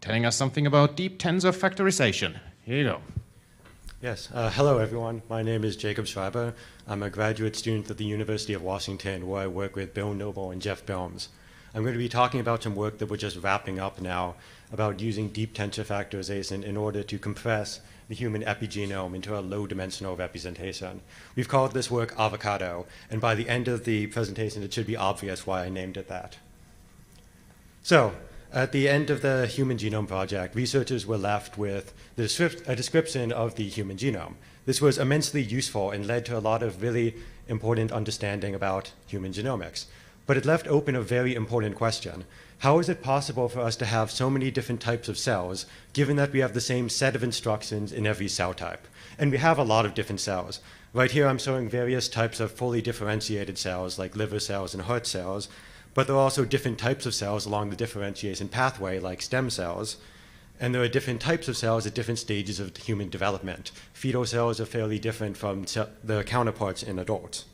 telling us something about deep tensor factorization. Here you go. Yes, hello everyone. My name is Jacob Schreiber. I'm a graduate student at the University of Washington where I work with Bill Noble and Jeff Belms. I'm going to be talking about some work that we're just wrapping up now about using deep tensor factorization in order to compress the human epigenome into a low-dimensional representation. We've called this work Avocado, and by the end of the presentation it should be obvious why I named it that. So, at the end of the Human Genome Project, researchers were left with a description of the human genome. This was immensely useful and led to a lot of really important understanding about human genomics. But it left open a very important question. How is it possible for us to have so many different types of cells, given that we have the same set of instructions in every cell type? And we have a lot of different cells. Right here I'm showing various types of fully differentiated cells, like liver cells and heart cells, but there are also different types of cells along the differentiation pathway, like stem cells. And there are different types of cells at different stages of human development. Fetal cells are fairly different from their counterparts in adults.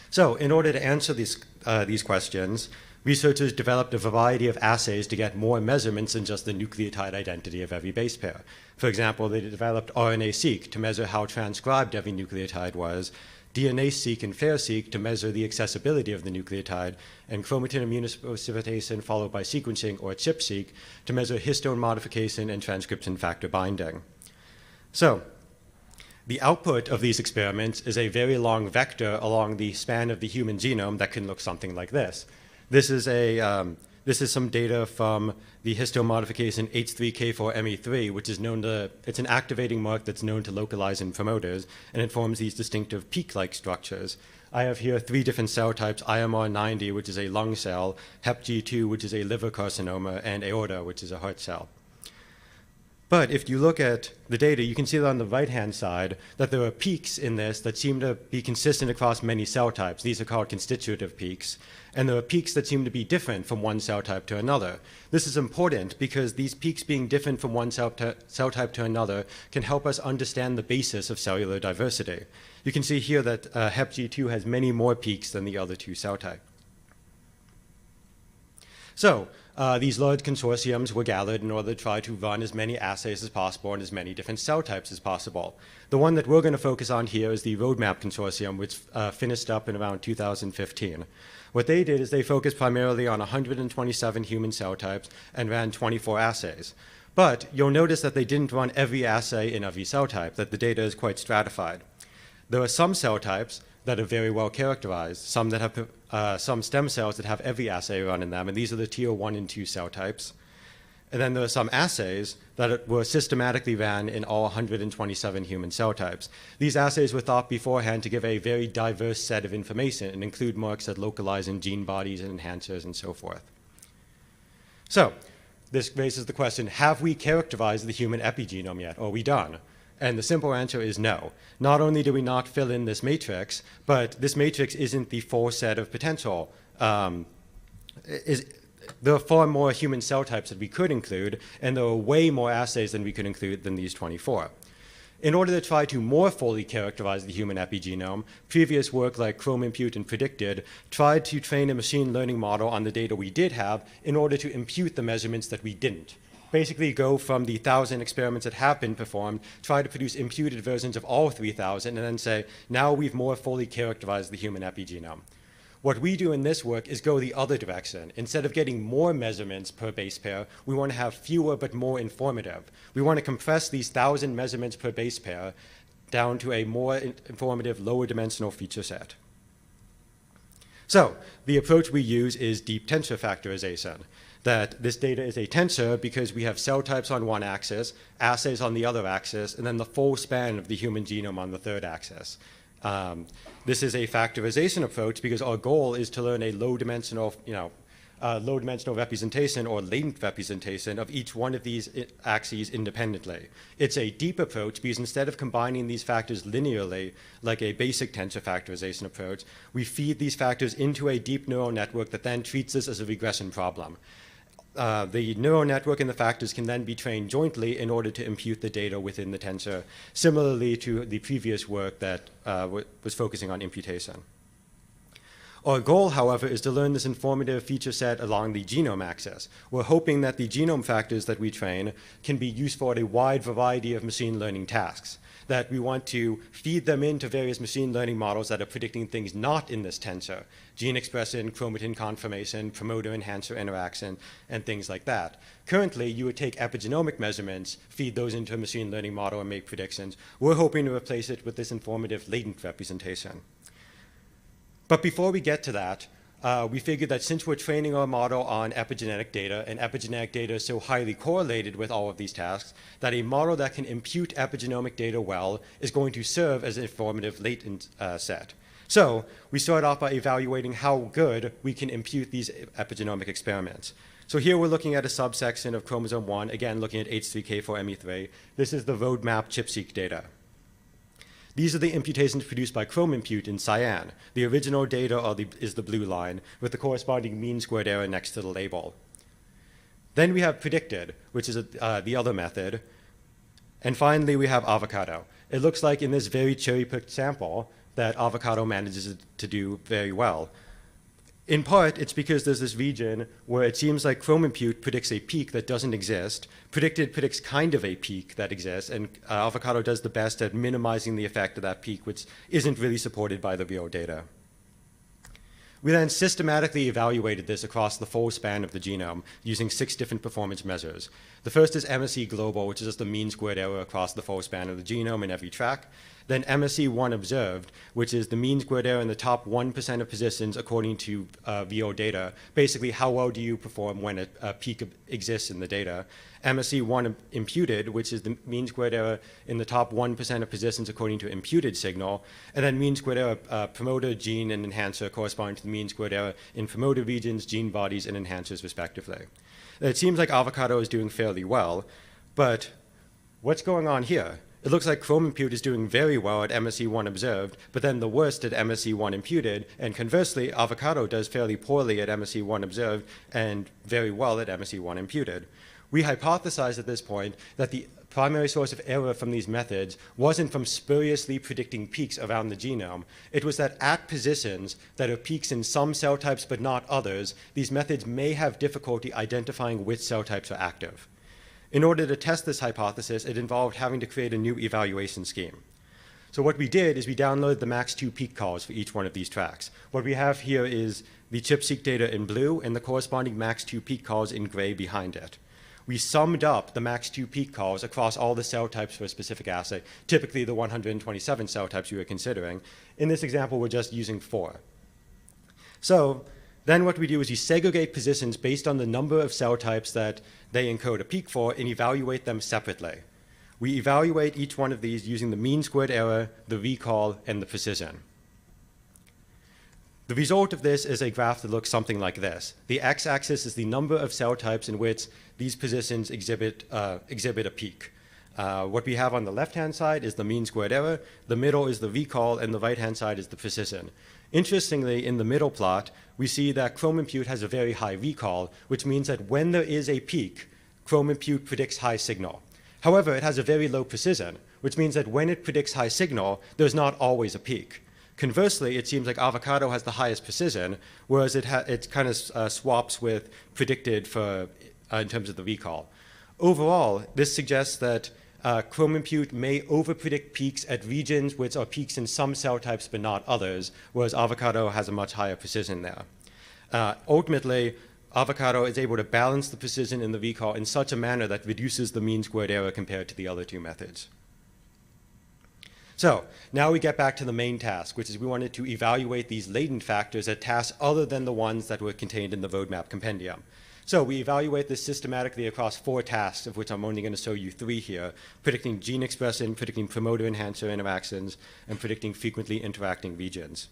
So in order to answer these questions, researchers developed a variety of assays to get more measurements than just the nucleotide identity of every base pair. For example, they developed RNA-seq to measure how transcribed every nucleotide was, DNA-seq and FAIR-seq to measure the accessibility of the nucleotide, and chromatin immunoprecipitation followed by sequencing, or ChIP-seq, to measure histone modification and transcription factor binding. So, the output of these experiments is a very long vector along the span of the human genome that can look something like this. This is some data from the histone modification H3K4ME3, which is known to, it's an activating mark that's known to localize in promoters, and it forms these distinctive peak-like structures. I have here 3 different cell types, IMR90, which is a lung cell, HepG2, which is a liver carcinoma, and aorta, which is a heart cell. But if you look at the data, you can see that on the right-hand side that there are peaks in this that seem to be consistent across many cell types. These are called constitutive peaks. And there are peaks that seem to be different from one cell type to another. This is important because these peaks being different from one cell type to another can help us understand the basis of cellular diversity. You can see here that HepG2 has many more peaks than the other 2 cell types. So, these large consortiums were gathered in order to try to run as many assays as possible and as many different cell types as possible. The one that we're going to focus on here is the Roadmap Consortium, which finished up in around 2015. What they did is they focused primarily on 127 human cell types and ran 24 assays. But you'll notice that they didn't run every assay in every cell type, that the data is quite stratified. There are some cell types that are very well characterized, some that have some stem cells that have every assay run in them, and these are the tier 1 and 2 cell types. And then there are some assays that were systematically ran in all 127 human cell types. These assays were thought beforehand to give a very diverse set of information and include marks that localize in gene bodies and enhancers and so forth. So this raises the question, have we characterized the human epigenome yet? Are we done? And the simple answer is no. Not only do we not fill in this matrix, but this matrix isn't the full set of potential. There are far more human cell types that we could include, and there are way more assays than we could include than these 24. In order to try to more fully characterize the human epigenome, previous work like ChromeImpute and Predicted tried to train a machine learning model on the data we did have in order to impute the measurements that we didn't. Basically go from the 1,000 experiments that have been performed, try to produce imputed versions of all 3,000, and then say, now we've more fully characterized the human epigenome. What we do in this work is go the other direction. Instead of getting more measurements per base pair, we want to have fewer but more informative. We want to compress these 1,000 measurements per base pair down to a more informative, lower dimensional feature set. So the approach we use is deep tensor factorization. That this data is a tensor because we have cell types on one axis, assays on the other axis, and then the full span of the human genome on the third axis. This is a factorization approach because our goal is to learn a low-dimensional, low-dimensional representation or latent representation of each one of these axes independently. It's a deep approach because instead of combining these factors linearly, like a basic tensor factorization approach, we feed these factors into a deep neural network that then treats this as a regression problem. The neural network and the factors can then be trained jointly in order to impute the data within the tensor, similarly to the previous work that was focusing on imputation. Our goal, however, is to learn this informative feature set along the genome axis. We're hoping that the genome factors that we train can be used for a wide variety of machine learning tasks, that we want to feed them into various machine learning models that are predicting things not in this tensor, gene expression, chromatin conformation, promoter-enhancer interaction, and things like that. Currently, you would take epigenomic measurements, feed those into a machine learning model, and make predictions. We're hoping to replace it with this informative latent representation. But before we get to that, we figured that since we're training our model on epigenetic data, and epigenetic data is so highly correlated with all of these tasks, that a model that can impute epigenomic data well is going to serve as an informative latent set. So we start off by evaluating how good we can impute these epigenomic experiments. So here we're looking at a subsection of chromosome 1, again looking at H3K4ME3. This is the roadmap ChIP-seq data. These are the imputations produced by ChromeImpute in cyan. The original data is the blue line, with the corresponding mean squared error next to the label. Then we have predicted, which is the other method. And finally, we have avocado. It looks like in this very cherry-picked sample that avocado manages to do very well. In part, it's because there's this region where it seems like ChromeImpute predicts a peak that doesn't exist, predicted predicts kind of a peak that exists, and avocado does the best at minimizing the effect of that peak, which isn't really supported by the real data. We then systematically evaluated this across the full span of the genome using 6 different performance measures. The first is MSE global, which is just the mean squared error across the full span of the genome in every track. Then MSE1 observed, which is the mean squared error in the top 1% of positions according to VO data. Basically, how well do you perform when a peak exists in the data? MSE1 imputed, which is the mean squared error in the top 1% of positions according to imputed signal. And then mean squared error promoter, gene, and enhancer corresponding to the mean squared error in promoter regions, gene bodies, and enhancers, respectively. It seems like avocado is doing fairly well, but what's going on here? It looks like ChromeImpute is doing very well at MSE1 observed, but then the worst at MSE1 imputed, and conversely, avocado does fairly poorly at MSE1 observed and very well at MSE1 imputed. We hypothesized at this point that the primary source of error from these methods wasn't from spuriously predicting peaks around the genome. It was that at positions that are peaks in some cell types but not others, these methods may have difficulty identifying which cell types are active. In order to test this hypothesis, it involved having to create a new evaluation scheme. So what we did is we downloaded the max2 peak calls for each one of these tracks. What we have here is the ChIP-seq data in blue and the corresponding max2 peak calls in gray behind it. We summed up the max2 peak calls across all the cell types for a specific assay, typically the 127 cell types we were considering. In this example, we're just using 4. So then what we do is we segregate positions based on the number of cell types that they encode a peak for and evaluate them separately. We evaluate each one of these using the mean squared error, the recall, and the precision. The result of this is a graph that looks something like this. The x-axis is the number of cell types in which these positions exhibit a peak. What we have on the left-hand side is the mean squared error, the middle is the recall, and the right-hand side is the precision. Interestingly, in the middle plot, we see that ChromeImpute has a very high recall, which means that when there is a peak, ChromeImpute predicts high signal. However, it has a very low precision, which means that when it predicts high signal, there's not always a peak. Conversely, it seems like avocado has the highest precision, whereas it kind of swaps with predicted in terms of the recall. Overall, this suggests that ChromeImpute may overpredict peaks at regions which are peaks in some cell types but not others, whereas avocado has a much higher precision there. Ultimately, avocado is able to balance the precision in the recall in such a manner that reduces the mean squared error compared to the other 2 methods. So now we get back to the main task, which is we wanted to evaluate these latent factors at tasks other than the ones that were contained in the roadmap compendium. So we evaluate this systematically across 4 tasks, of which I'm only going to show you 3 here: predicting gene expression, predicting promoter-enhancer interactions, and predicting frequently interacting regions.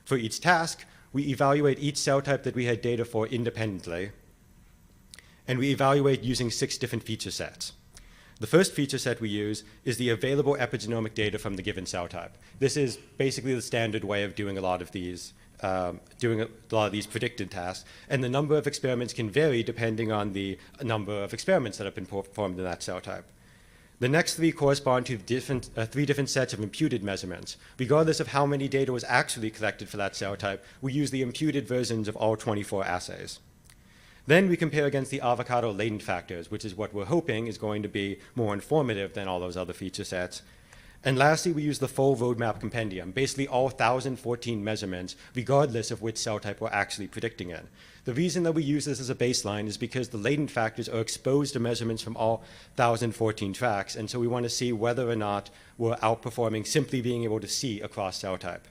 For each task, we evaluate each cell type that we had data for independently, and we evaluate using 6 different feature sets. The first feature set we use is the available epigenomic data from the given cell type. This is basically the standard way of doing a lot of these predicted tasks, and the number of experiments can vary depending on the number of experiments that have been performed in that cell type. The next three correspond to three different sets of imputed measurements. Regardless of how many data was actually collected for that cell type, we use the imputed versions of all 24 assays. Then we compare against the avocado latent factors, which is what we're hoping is going to be more informative than all those other feature sets. And lastly, we use the full roadmap compendium, basically all 1,014 measurements, regardless of which cell type we're actually predicting in. The reason that we use this as a baseline is because the latent factors are exposed to measurements from all 1,014 tracks, and so we want to see whether or not we're outperforming simply being able to see across cell type.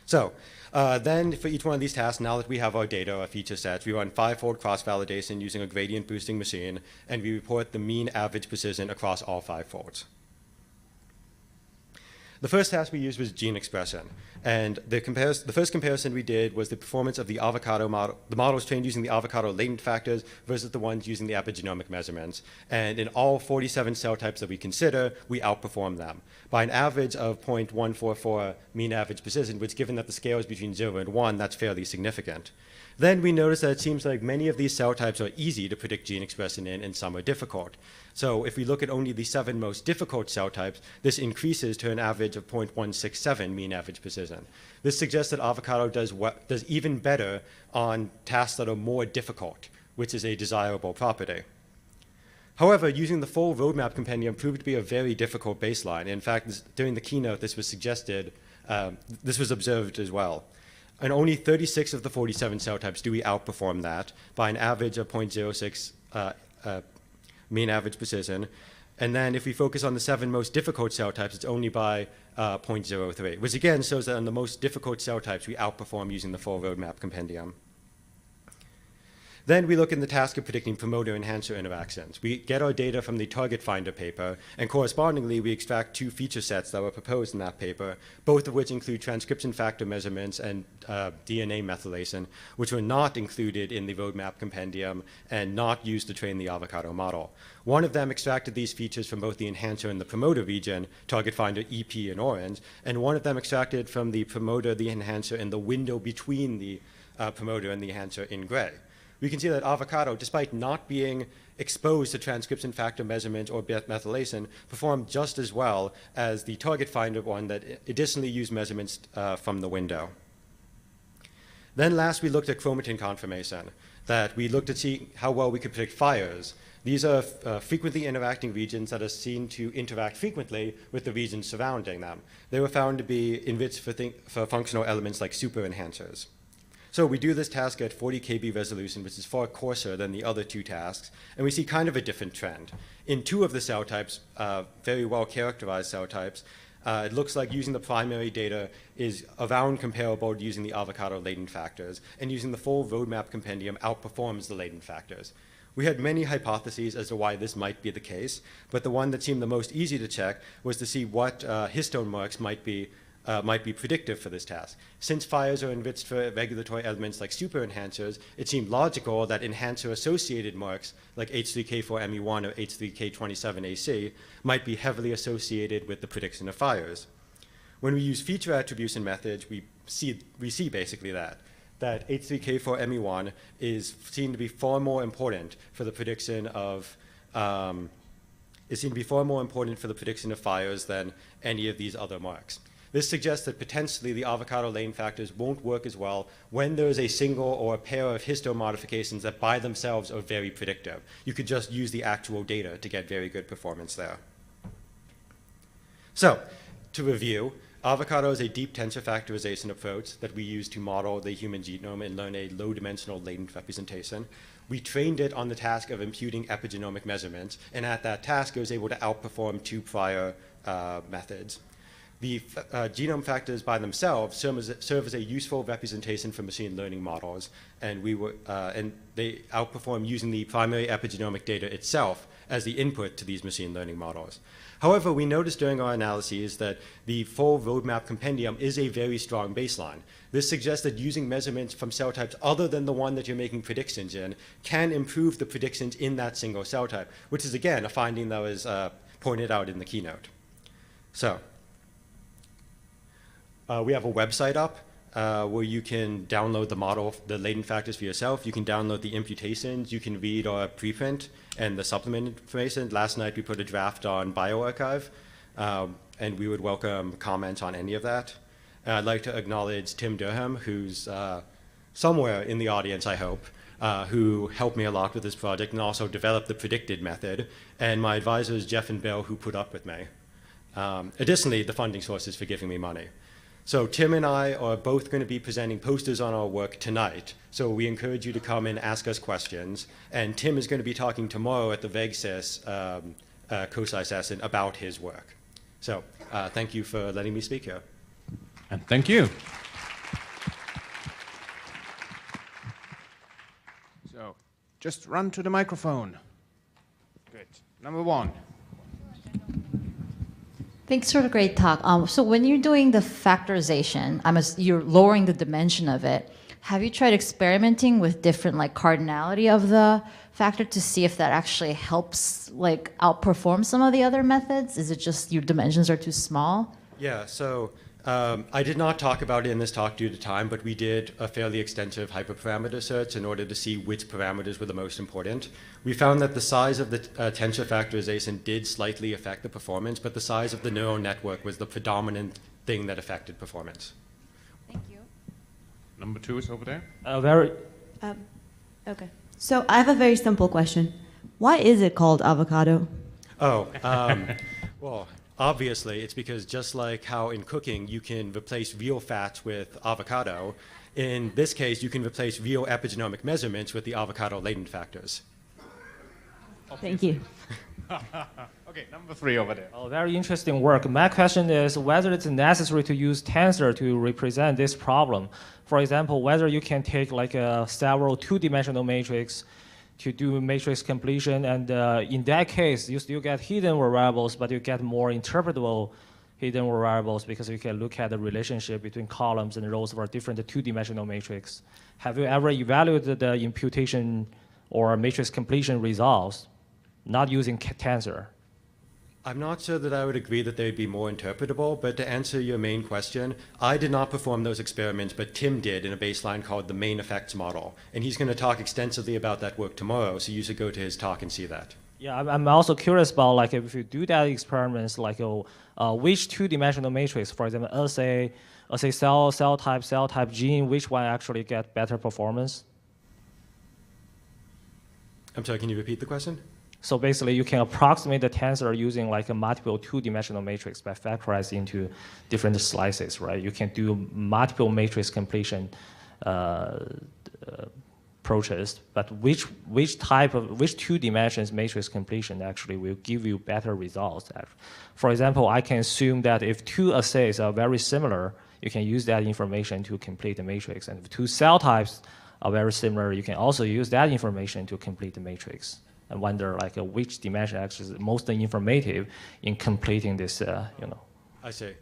So then for each one of these tasks, now that we have our data, our feature sets, we run 5-fold cross-validation using a gradient boosting machine, and we report the mean average precision across all 5 folds. The first task we used was gene expression, and the first comparison we did was the performance of the avocado model. The models trained using the avocado latent factors versus the ones using the epigenomic measurements. And in all 47 cell types that we consider, we outperform them by an average of 0.144 mean average precision, which, given that the scale is between 0 and 1, that's fairly significant. Then we noticed that it seems like many of these cell types are easy to predict gene expression in, and some are difficult. So if we look at only the 7 most difficult cell types, this increases to an average of 0.167 mean average precision. This suggests that avocado does even better on tasks that are more difficult, which is a desirable property. However, using the full roadmap compendium proved to be a very difficult baseline. In fact, during the keynote, this was observed as well. And only 36 of the 47 cell types do we outperform that by an average of 0.06 mean average precision. And then if we focus on the 7 most difficult cell types, it's only by 0.03, which again shows that on the most difficult cell types, we outperform using the full roadmap compendium. Then we look in the task of predicting promoter-enhancer interactions. We get our data from the target finder paper, and correspondingly, we extract 2 feature sets that were proposed in that paper, both of which include transcription factor measurements and DNA methylation, which were not included in the roadmap compendium and not used to train the avocado model. One of them extracted these features from both the enhancer and the promoter region, target finder EP in orange, and one of them extracted from the promoter, the enhancer, and the window between the promoter and the enhancer in gray. We can see that avocado, despite not being exposed to transcription factor measurement or methylation, performed just as well as the target finder one that additionally used measurements from the window. Then last, we looked at chromatin conformation, that we looked to see how well we could predict fires. These are frequently interacting regions that are seen to interact frequently with the regions surrounding them. They were found to be enriched for functional elements like super enhancers. So we do this task at 40 kb resolution, which is far coarser than the other 2 tasks, and we see kind of a different trend. In 2 of the cell types, very well characterized cell types, it looks like using the primary data is around comparable to using the avocado latent factors, and using the full roadmap compendium outperforms the latent factors. We had many hypotheses as to why this might be the case, but the one that seemed the most easy to check was to see what histone marks might be predictive for this task. Since fires are enriched for regulatory elements like super enhancers, it seemed logical that enhancer-associated marks like H3K4ME1 or H3K27AC might be heavily associated with the prediction of fires. When we use feature attribution methods, we see basically that H3K4ME1 is seen to be far more important for the prediction of fires than any of these other marks. This suggests that potentially the avocado latent factors won't work as well when there is a single or a pair of histone modifications that by themselves are very predictive. You could just use the actual data to get very good performance there. So, to review, avocado is a deep tensor factorization approach that we use to model the human genome and learn a low-dimensional latent representation. We trained it on the task of imputing epigenomic measurements, and at that task, it was able to outperform 2 prior methods. The genome factors by themselves serve as a useful representation for machine learning models, and they outperform using the primary epigenomic data itself as the input to these machine learning models. However, we noticed during our analyses that the full roadmap compendium is a very strong baseline. This suggests that using measurements from cell types other than the one that you're making predictions in can improve the predictions in that single cell type, which is, again, a finding that was pointed out in the keynote. So, we have a website up. where you can download the model, the latent factors for yourself. You can download the imputations. You can read our preprint and the supplement information. Last night we put a draft on bioRxiv, and we would welcome comments on any of that. And I'd like to acknowledge Tim Durham, who's somewhere in the audience, I hope, who helped me a lot with this project and also developed the predicted method, and my advisors, Jeff and Bill, who put up with me. Additionally, the funding sources for giving me money. So Tim and I are both going to be presenting posters on our work tonight. So we encourage you to come and ask us questions. And Tim is going to be talking tomorrow at the VEGSIS COSI session about his work. So thank you for letting me speak here. And thank you. So just run to the microphone. Good. Number one. Thanks for the great talk. So when you're doing the factorization, you're lowering the dimension of it. Have you tried experimenting with different cardinality of the factor to see if that actually helps outperform some of the other methods? Is it just your dimensions are too small? Yeah, so I did not talk about it in this talk due to time, but we did a fairly extensive hyperparameter search in order to see which parameters were the most important. We found that the size of the tensor factorization did slightly affect the performance, but the size of the neural network was the predominant thing that affected performance. Thank you. Number two is over there. Okay. So I have a very simple question. Why is it called avocado? Oh, well, obviously, it's because just like how in cooking you can replace real fats with avocado, in this case you can replace real epigenomic measurements with the avocado latent factors. Thank you. Okay, number three over there. Oh, very interesting work. My question is whether it's necessary to use tensor to represent this problem. For example, whether you can take several two-dimensional matrix to do matrix completion, and in that case, you still get hidden variables, but you get more interpretable hidden variables because you can look at the relationship between columns and rows for different two-dimensional matrix. Have you ever evaluated the imputation or matrix completion results not using tensor? I'm not sure that I would agree that they'd be more interpretable, but to answer your main question, I did not perform those experiments, but Tim did in a baseline called the main effects model. And he's going to talk extensively about that work tomorrow, so you should go to his talk and see that. Yeah, I'm also curious about if you do that experiments, which two-dimensional matrix, for example, let's say cell type, gene, which one actually get better performance? I'm sorry, can you repeat the question? So basically, you can approximate the tensor using a multiple two-dimensional matrix by factorizing into different slices, right? You can do multiple matrix completion approaches, but which two dimensions matrix completion actually will give you better results? For example, I can assume that if two assays are very similar, you can use that information to complete the matrix, and if two cell types are very similar, you can also use that information to complete the matrix. And wonder which dimension actually is most informative in completing this, I see.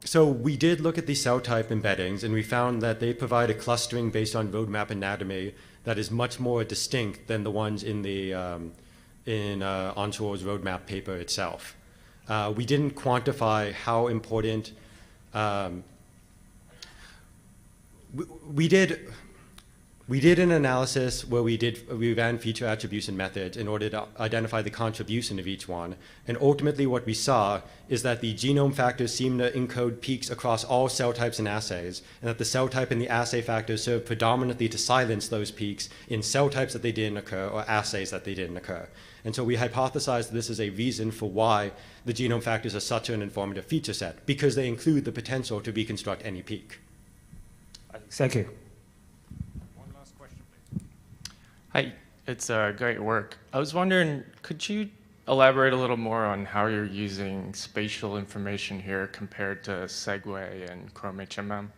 So we did look at the cell type embeddings, and we found that they provide a clustering based on roadmap anatomy that is much more distinct than the ones in the Onshore's roadmap paper itself. We didn't quantify how important. We did an analysis where we ran feature attribution methods in order to identify the contribution of each one. And ultimately what we saw is that the genome factors seem to encode peaks across all cell types and assays, and that the cell type and the assay factors serve predominantly to silence those peaks in cell types that they didn't occur or assays that they didn't occur. And so we hypothesized this is a reason for why the genome factors are such an informative feature set, because they include the potential to reconstruct any peak. Thank you. Hi, it's great work. I was wondering, could you elaborate a little more on how you're using spatial information here compared to Segway and Chrome HMM?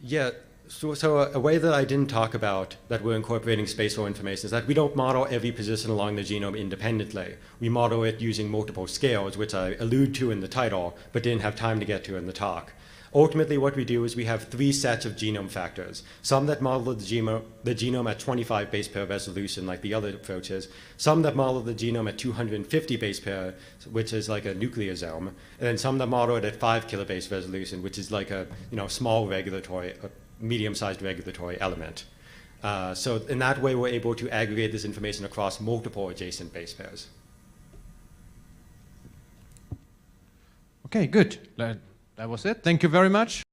Yeah, so a way that I didn't talk about that we're incorporating spatial information is that we don't model every position along the genome independently. We model it using multiple scales, which I allude to in the title, but didn't have time to get to in the talk. Ultimately, what we do is we have 3 sets of genome factors. Some that model the genome at 25 base pair resolution, like the other approaches. Some that model the genome at 250 base pair, which is like a nucleosome. And then some that model it at 5 kilobase resolution, which is like a small regulatory, medium-sized regulatory element. So in that way, we're able to aggregate this information across multiple adjacent base pairs. Okay, good. That was it. Thank you very much.